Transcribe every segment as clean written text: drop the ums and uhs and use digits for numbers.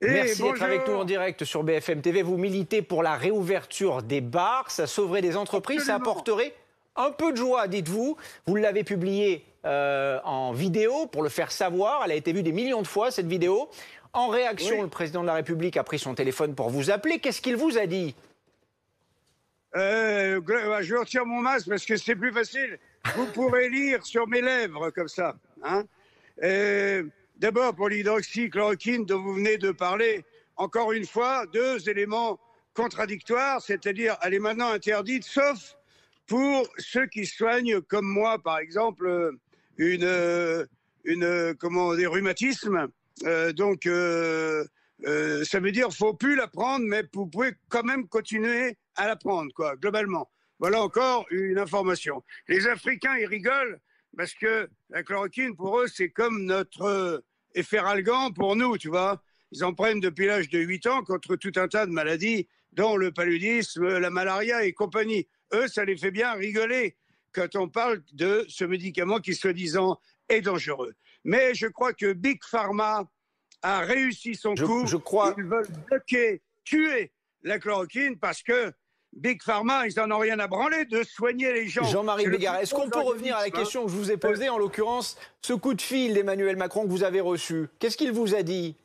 Merci d'être avec nous en Bonjour. direct sur BFM TV. Vous militez pour la réouverture des bars. Ça sauverait des entreprises, ça Absolument. apporterait un peu de joie, dites-vous. Vous l'avez publié en vidéo pour le faire savoir. Elle a été vue des millions de fois, cette vidéo. En réaction, Oui. le président de la République a pris son téléphone pour vous appeler. Qu'est-ce qu'il vous a dit? Je retire mon masque parce que c'est plus facile. Vous pourrez lire sur mes lèvres comme ça, hein. D'abord, pour l'hydroxychloroquine dont vous venez de parler, encore une fois, deux éléments contradictoires, c'est-à-dire elle est maintenant interdite, sauf pour ceux qui soignent, comme moi, par exemple, des rhumatismes. Ça veut dire qu'il ne faut plus la prendre, mais vous pouvez quand même continuer à la prendre, quoi, globalement. Voilà encore une information. Les Africains, ils rigolent parce que la chloroquine, pour eux, c'est comme notre efferalgan pour nous, tu vois. Ils en prennent depuis l'âge de 8 ans contre tout un tas de maladies, dont le paludisme, la malaria et compagnie. Eux, ça les fait bien rigoler quand on parle de ce médicament qui, soi-disant, est dangereux. Mais je crois que Big Pharma a réussi son coup. Je crois. Ils veulent bloquer, tuer la chloroquine parce que Big Pharma, ils n'en ont rien à branler de soigner les gens. Jean-Marie Bigard, est-ce qu'on peut gros revenir à la organisme, question que je vous ai posée, en l'occurrence, ce coup de fil d'Emmanuel Macron que vous avez reçu? Qu'est-ce qu'il vous a dit?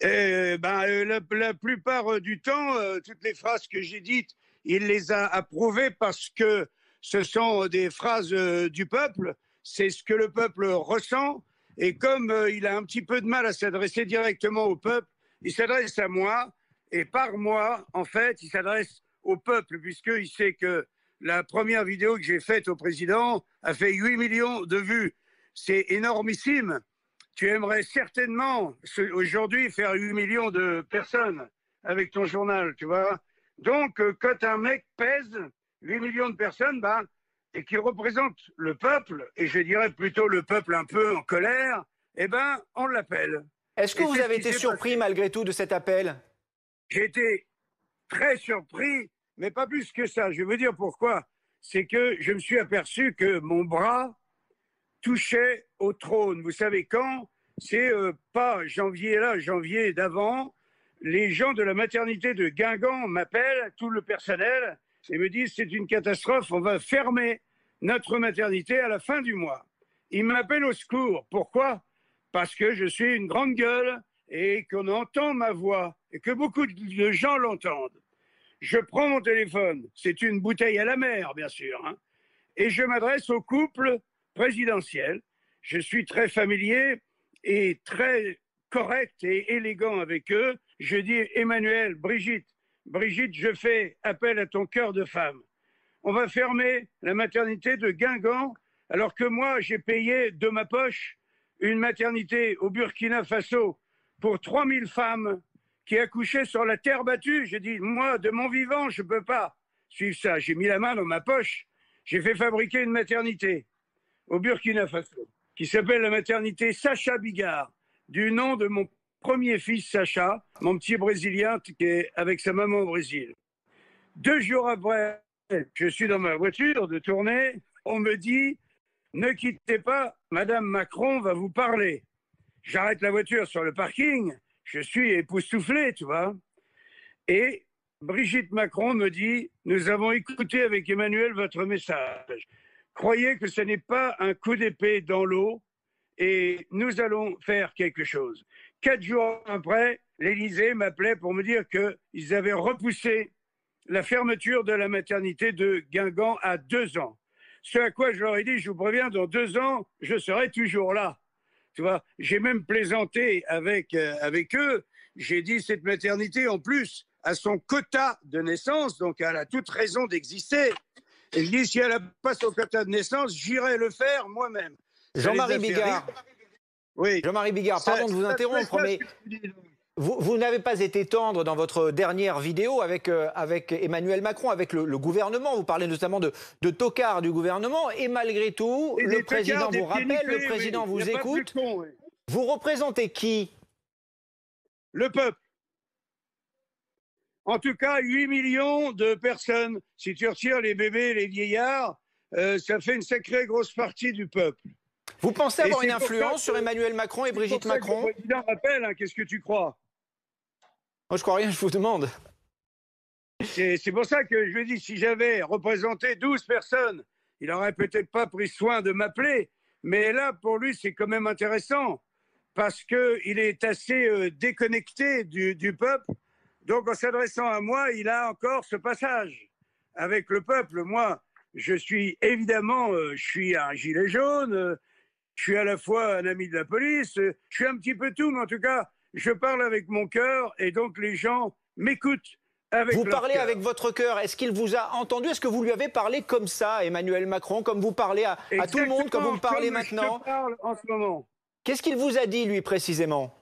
La plupart du temps, toutes les phrases que j'ai dites, il les a approuvées parce que ce sont des phrases du peuple. C'est ce que le peuple ressent. Et comme il a un petit peu de mal à s'adresser directement au peuple, il s'adresse à moi. Et par moi, en fait, il s'adresse au peuple, puisqu'il sait que la première vidéo que j'ai faite au président a fait 8 millions de vues. C'est énormissime. Tu aimerais certainement aujourd'hui faire 8 millions de personnes avec ton journal, tu vois. Donc, quand un mec pèse 8 millions de personnes, et qui représente le peuple, et je dirais plutôt le peuple un peu en colère, on l'appelle. Est-ce que Et vous c'est ce avez qui été s'est surpris passé. malgré tout de cet appel? J'ai été très surpris, mais pas plus que ça. Je veux dire pourquoi. C'est que je me suis aperçu que mon bras touchait au trône. Vous savez quand? C'est pas janvier là, janvier d'avant. Les gens de la maternité de Guingamp m'appellent, tout le personnel, et me disent c'est une catastrophe, on va fermer notre maternité à la fin du mois. Ils m'appellent au secours. Pourquoi? Parce que je suis une grande gueule et qu'on entend ma voix et que beaucoup de gens l'entendent. Je prends mon téléphone, c'est une bouteille à la mer, bien sûr, hein, et je m'adresse au couple présidentiel. Je suis très familier et très correct et élégant avec eux. Je dis Emmanuel, Brigitte, Brigitte, je fais appel à ton cœur de femme. On va fermer la maternité de Guingamp, alors que moi, j'ai payé de ma poche une maternité au Burkina Faso pour 3000 femmes qui accouchaient sur la terre battue. J'ai dit, moi, de mon vivant, je ne peux pas suivre ça. J'ai mis la main dans ma poche. J'ai fait fabriquer une maternité au Burkina Faso qui s'appelle la maternité Sacha Bigard, du nom de mon premier fils Sacha, mon petit Brésilien qui est avec sa maman au Brésil. 2 jours après, je suis dans ma voiture de tournée, on me dit « Ne quittez pas, Madame Macron va vous parler ». J'arrête la voiture sur le parking, je suis époustouflé, tu vois. Et Brigitte Macron me dit « Nous avons écouté avec Emmanuel votre message. Croyez que ce n'est pas un coup d'épée dans l'eau et nous allons faire quelque chose. » 4 jours après, l'Élysée m'appelait pour me dire qu'ils avaient repoussé la fermeture de la maternité de Guingamp à 2 ans. Ce à quoi je leur ai dit, je vous préviens, dans 2 ans, je serai toujours là. Tu vois, j'ai même plaisanté avec eux. J'ai dit, cette maternité, en plus, a son quota de naissance, donc elle a toute raison d'exister. Et je dis, si elle n'a pas son quota de naissance, j'irai le faire moi-même. Jean-Marie Bigard, oui. Jean-Marie Bigard, pardon de vous interrompre, mais vous n'avez pas été tendre dans votre dernière vidéo avec Emmanuel Macron, avec le gouvernement. Vous parlez notamment de tocards du gouvernement. Et malgré tout, Et le président vous rappelle, le président vous écoute. Oui. Vous représentez qui? Le peuple. En tout cas, 8 millions de personnes. Si tu retires les bébés et les vieillards, ça fait une sacrée grosse partie du peuple. Vous pensez avoir Et une c'est pour ça influence sur Emmanuel Macron et c'est pour Brigitte ça que Macron? le président m'appelle, hein, qu'est-ce que tu crois? Moi, je crois rien, je vous demande. C'est pour ça que je lui ai dit, si j'avais représenté 12 personnes, il n'aurait peut-être pas pris soin de m'appeler. Mais là, pour lui, c'est quand même intéressant parce qu'il est assez déconnecté du peuple. Donc, en s'adressant à moi, il a encore ce passage avec le peuple. Moi, je suis évidemment, je suis un gilet jaune, je suis à la fois un ami de la police, je suis un petit peu tout, mais en tout cas, je parle avec mon cœur et donc les gens m'écoutent. Vous parlez avec votre cœur. Est-ce qu'il vous a entendu? Est-ce que vous lui avez parlé comme ça, Emmanuel Macron, comme vous parlez à tout le monde, comme vous me parlez maintenant? Je parle en ce moment. Qu'est-ce qu'il vous a dit, lui, précisément?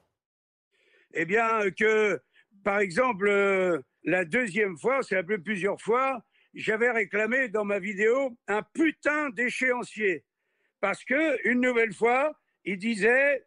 Eh bien, que, par exemple, la deuxième fois, c'est appelé plusieurs fois, j'avais réclamé dans ma vidéo un putain d'échéancier. Parce que, une nouvelle fois, il disait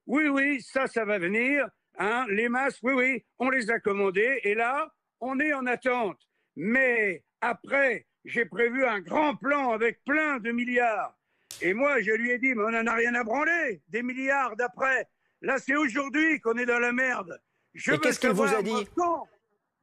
oui, oui, ça va venir. Hein, les masques, oui, oui, on les a commandés et là, on est en attente. Mais après, j'ai prévu un grand plan avec plein de milliards. Et moi, je lui ai dit, mais on n'en a rien à branler, des milliards d'après. Là, c'est aujourd'hui qu'on est dans la merde. Et qu'est-ce qu'il vous a dit? Quand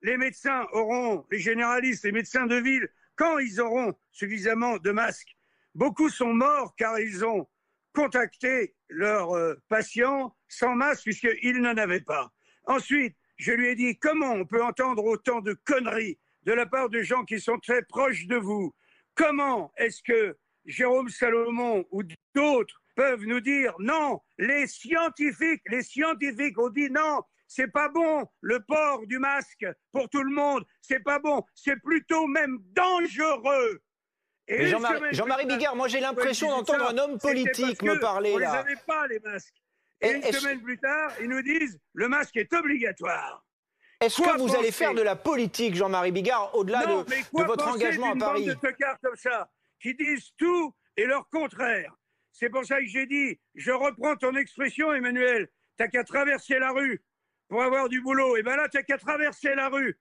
les médecins auront, les généralistes, les médecins de ville, quand ils auront suffisamment de masques. Beaucoup sont morts car ils ont contacté leurs patients sans masque puisqu'ils n'en avaient pas. Ensuite, je lui ai dit comment on peut entendre autant de conneries de la part de gens qui sont très proches de vous. Comment est-ce que Jérôme Salomon ou d'autres peuvent nous dire non, les scientifiques ont dit non, c'est pas bon le port du masque pour tout le monde, c'est pas bon, c'est plutôt même dangereux. Jean-Marie Bigard, moi j'ai l'impression d'entendre un homme politique me parler là. On ne les avait pas les masques. Et une semaine plus tard, ils nous disent le masque est obligatoire. Est-ce que vous allez faire de la politique, Jean-Marie Bigard, au-delà de votre engagement à Paris? Bande de tocards comme ça, qui disent tout et leur contraire. C'est pour ça que j'ai dit, je reprends ton expression, Emmanuel, t'as qu'à traverser la rue pour avoir du boulot. Et bien là, t'as qu'à traverser la rue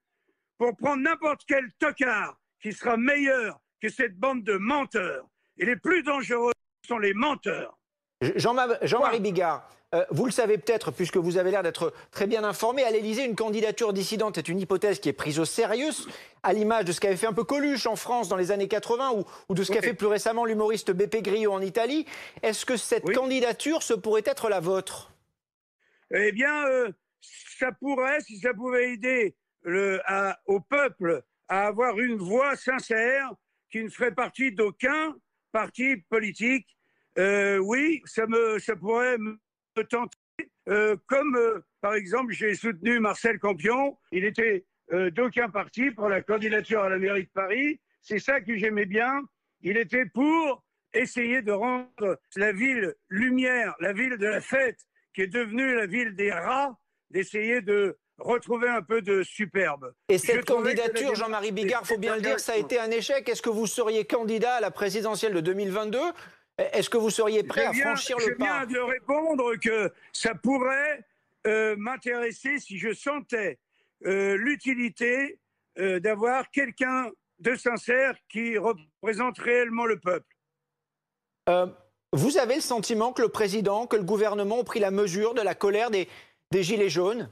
pour prendre n'importe quel tocard qui sera meilleur que cette bande de menteurs. Et les plus dangereux sont les menteurs. Jean-Marie Bigard, vous le savez peut-être, puisque vous avez l'air d'être très bien informé, à l'Élysée, une candidature dissidente est une hypothèse qui est prise au sérieux, à l'image de ce qu'avait fait un peu Coluche en France dans les années 80 ou de ce qu'a fait plus récemment l'humoriste Beppe Grillo en Italie. Est-ce que cette candidature, ce pourrait être la vôtre? Eh bien, ça pourrait, si ça pouvait aider au peuple à avoir une voix sincère qui ne ferait partie d'aucun parti politique. Oui, ça pourrait me tenter. Comme, par exemple, j'ai soutenu Marcel Campion. Il était d'aucun parti pour la candidature à la mairie de Paris. C'est ça que j'aimais bien. Il était pour essayer de rendre la ville lumière, la ville de la fête, qui est devenue la ville des rats, d'essayer de retrouver un peu de superbe. Et cette candidature, Jean-Marie Bigard, il faut bien le dire, ça a été un échec. Est-ce que vous seriez candidat à la présidentielle de 2022 ? Est-ce que vous seriez prêt à franchir le pas ? Je viens de répondre que ça pourrait m'intéresser si je sentais l'utilité d'avoir quelqu'un de sincère qui représente réellement le peuple. Vous avez le sentiment que le président, que le gouvernement ont pris la mesure de la colère des Gilets jaunes ?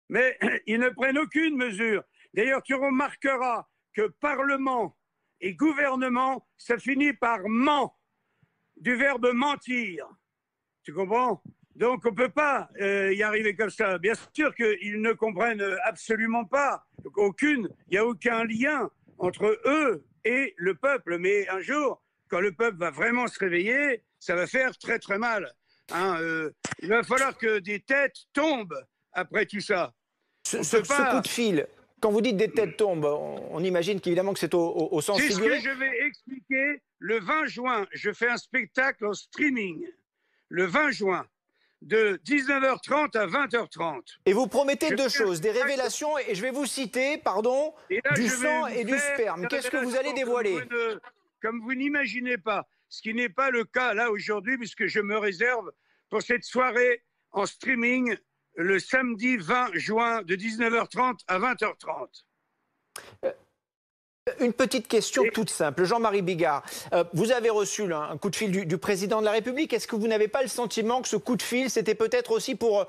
Mais ils ne prennent aucune mesure. D'ailleurs, tu remarqueras que Parlement et gouvernement, ça finit par ment, du verbe mentir. Tu comprends ? Donc on ne peut pas y arriver comme ça. Bien sûr qu'ils ne comprennent absolument pas. Il n'y a aucun lien entre eux et le peuple. Mais un jour, quand le peuple va vraiment se réveiller, ça va faire très très mal. Hein, il va falloir que des têtes tombent après tout ça. Ce coup de fil, quand vous dites des têtes tombent, on imagine qu'évidemment que c'est au sens figuré. C'est ce que je vais expliquer le 20 juin. Je fais un spectacle en streaming le 20 juin de 19h30 à 20h30. Et vous promettez deux choses, des révélations, et je vais vous citer, pardon, du sang et du sperme. Qu'est-ce que vous allez dévoiler ? Comme vous n'imaginez pas, ce qui n'est pas le cas là aujourd'hui, puisque je me réserve pour cette soirée en streaming le samedi 20 juin de 19h30 à 20h30. Une petite question toute simple. Jean-Marie Bigard, vous avez reçu un coup de fil du président de la République. Est-ce que vous n'avez pas le sentiment que ce coup de fil, c'était peut-être aussi pour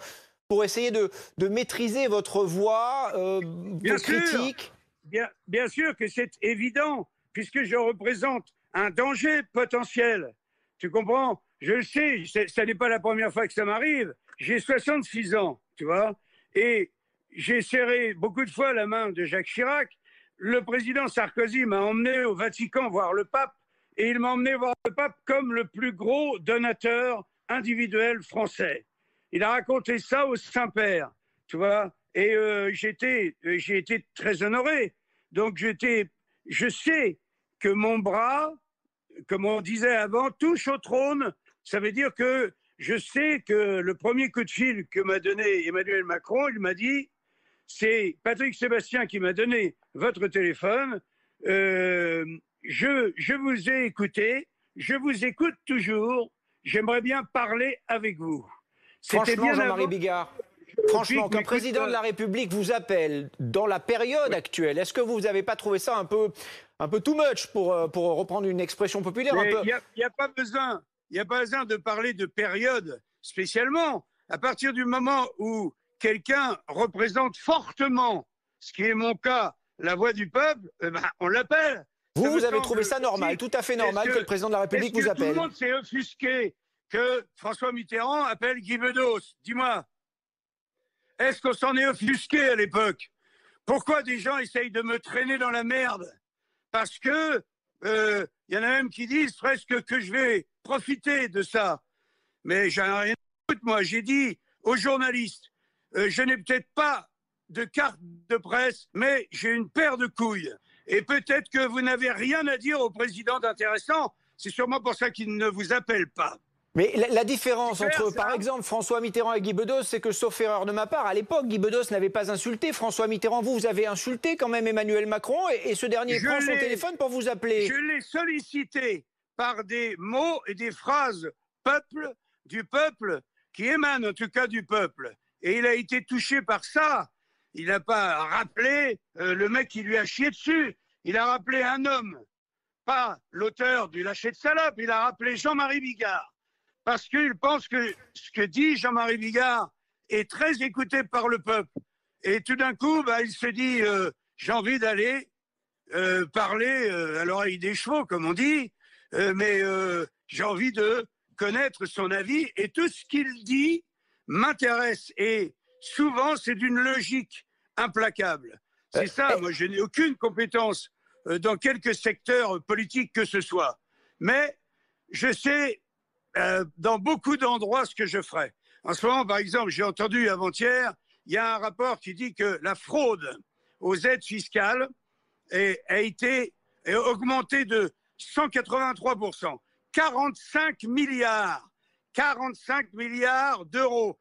pour essayer de maîtriser votre voix, vos critiques? Bien sûr que c'est évident, puisque je représente un danger potentiel. Tu comprends? Je le sais, ça n'est pas la première fois que ça m'arrive. J'ai 66 ans, tu vois, et j'ai serré beaucoup de fois la main de Jacques Chirac. Le président Sarkozy m'a emmené au Vatican voir le pape, et il m'a emmené voir le pape comme le plus gros donateur individuel français. Il a raconté ça au Saint-Père, tu vois, et j'ai été très honoré. Donc je sais que mon bras, comme on disait avant, touche au trône. Ça veut dire que je sais que le premier coup de fil que m'a donné Emmanuel Macron, il m'a dit, c'est Patrick Sébastien qui m'a donné votre téléphone. Je vous ai écouté, je vous écoute toujours. J'aimerais bien parler avec vous. Franchement, Jean-Marie Bigard, franchement, qu'un président de la République vous appelle dans la période actuelle, est-ce que vous n'avez pas trouvé ça un peu too much pour reprendre une expression populaire? Il n'y a pas besoin. Il n'y a pas besoin de parler de période spécialement. À partir du moment où quelqu'un représente fortement, ce qui est mon cas, la voix du peuple, on l'appelle. Vous avez trouvé ça normal, tout à fait normal que le président de la République vous appelle. Tout le monde s'est offusqué que François Mitterrand appelle Guy Bedos. Dis-moi, est-ce qu'on s'en est offusqué à l'époque? Pourquoi des gens essayent de me traîner dans la merde? Parce que y en a même qui disent presque que je vais profiter de ça. Mais j'en ai rien à foutre, moi. J'ai dit aux journalistes, je n'ai peut-être pas de carte de presse, mais j'ai une paire de couilles. Et peut-être que vous n'avez rien à dire au président d'intéressant. C'est sûrement pour ça qu'il ne vous appelle pas. Mais la différence entre, par exemple, François Mitterrand et Guy Bedos, c'est que, sauf erreur de ma part, à l'époque, Guy Bedos n'avait pas insulté François Mitterrand. Vous avez insulté quand même Emmanuel Macron et ce dernier prend son téléphone pour vous appeler. Je l'ai sollicité par des mots et des phrases du peuple, qui émanent en tout cas du peuple. Et il a été touché par ça. Il n'a pas rappelé le mec qui lui a chié dessus. Il a rappelé un homme, pas l'auteur du lâcher de salope. Il a rappelé Jean-Marie Bigard. Parce qu'il pense que ce que dit Jean-Marie Bigard est très écouté par le peuple. Et tout d'un coup, il se dit, j'ai envie d'aller parler à l'oreille des chevaux, comme on dit, mais j'ai envie de connaître son avis. Et tout ce qu'il dit m'intéresse. Et souvent, c'est d'une logique implacable. C'est ça, moi, je n'ai aucune compétence dans quelque secteur politique que ce soit. Mais je sais dans beaucoup d'endroits ce que je ferai. En ce moment, par exemple, j'ai entendu avant-hier, il y a un rapport qui dit que la fraude aux aides fiscales a augmenté de 183%. 45 milliards d'euros.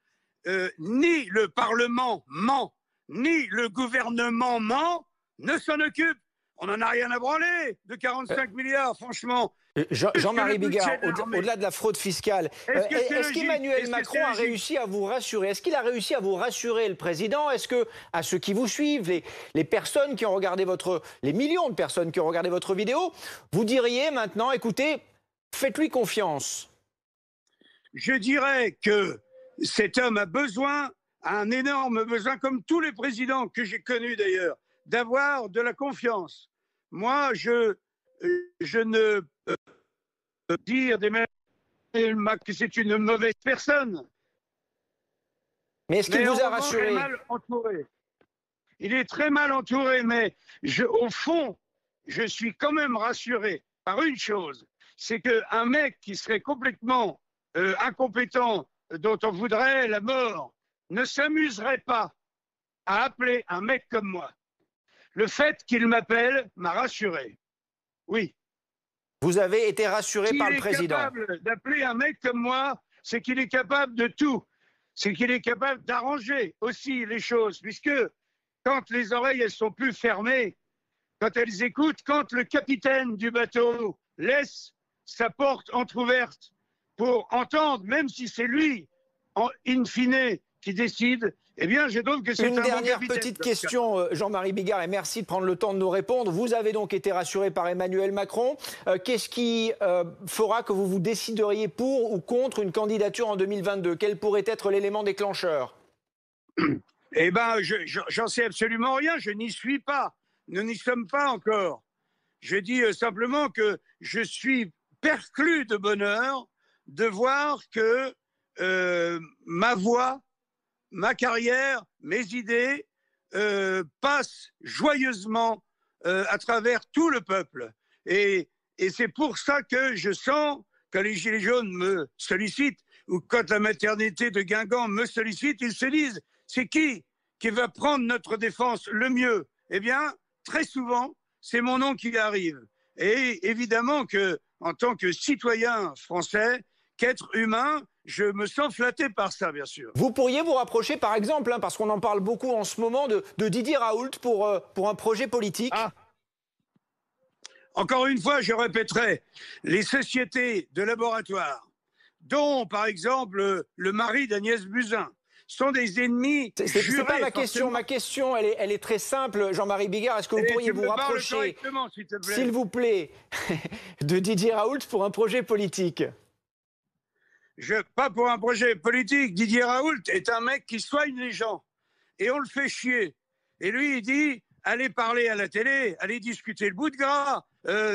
Ni le Parlement ment, ni le gouvernement ment, ne s'en occupe. On n'en a rien à branler de 45 milliards, franchement. Jean-Marie Bigard, au-delà de la fraude fiscale, est-ce qu'Emmanuel Macron a réussi à vous rassurer? Est-ce qu'il a réussi à vous rassurer, le président? Est-ce que, à ceux qui vous suivent, les personnes qui ont regardé les millions de personnes qui ont regardé votre vidéo, vous diriez maintenant, écoutez, faites-lui confiance? Je dirais que cet homme a un énorme besoin, comme tous les présidents que j'ai connus d'ailleurs, d'avoir de la confiance. Moi, je ne peux dire que c'est une mauvaise personne. Mais est-ce qu'il vous a rassuré? Il est très mal entouré, mais au fond, je suis quand même rassuré par une chose, c'est qu'un mec qui serait complètement incompétent, dont on voudrait la mort, ne s'amuserait pas à appeler un mec comme moi. Le fait qu'il m'appelle m'a rassuré. Oui. Vous avez été rassuré par le président. S'il est capable d'appeler un mec comme moi, c'est qu'il est capable de tout. C'est qu'il est capable d'arranger aussi les choses, puisque quand les oreilles elles sont plus fermées, quand elles écoutent, quand le capitaine du bateau laisse sa porte entrouverte pour entendre, même si c'est lui, in fine, qui décide, eh bien, je trouve que c'est un bon capitaine. Une dernière petite question, Jean-Marie Bigard, et merci de prendre le temps de nous répondre. Vous avez donc été rassuré par Emmanuel Macron. Qu'est-ce qui fera que vous vous décideriez pour ou contre une candidature en 2022? Quel pourrait être l'élément déclencheur? Eh ben, j'en sais absolument rien, je n'y suis pas. Nous n'y sommes pas encore. Je dis simplement que je suis perclus de bonheur de voir que ma voix, ma carrière, mes idées passent joyeusement à travers tout le peuple. Et c'est pour ça que je sens, quand les Gilets jaunes me sollicitent, ou quand la maternité de Guingamp me sollicite, ils se disent, c'est qui va prendre notre défense le mieux? Eh bien, très souvent, c'est mon nom qui arrive. Et évidemment que, en tant que citoyen français, qu'être humain, je me sens flatté par ça, bien sûr. Vous pourriez vous rapprocher, par exemple, hein, parce qu'on en parle beaucoup en ce moment, de Didier Raoult pour un projet politique. Ah. Encore une fois, je répéterai, les sociétés de laboratoire, dont, par exemple, le mari d'Agnès Buzyn, sont des ennemis jurés. C'est pas ma question. Ma question, elle est très simple. Jean-Marie Bigard, est-ce que vous pourriez vous rapprocher, s'il vous plaît, de Didier Raoult pour un projet politique? Pas pour un projet politique. Didier Raoult est un mec qui soigne les gens. Et on le fait chier. Et lui, il dit, allez parler à la télé, allez discuter le bout de gras,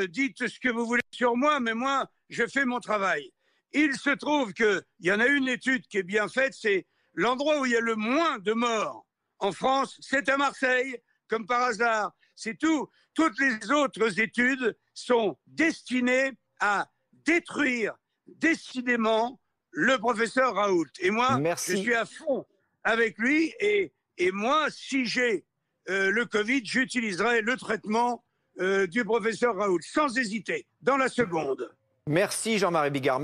dites ce que vous voulez sur moi, mais moi, je fais mon travail. Il se trouve qu'il y en a une étude qui est bien faite, c'est l'endroit où il y a le moins de morts en France, c'est à Marseille, comme par hasard. C'est tout. Toutes les autres études sont destinées à détruire décidément le professeur Raoult. Et moi, je suis à fond avec lui. Et moi, si j'ai le Covid, j'utiliserai le traitement du professeur Raoult, sans hésiter, dans la seconde. Merci Jean-Marie Bigard.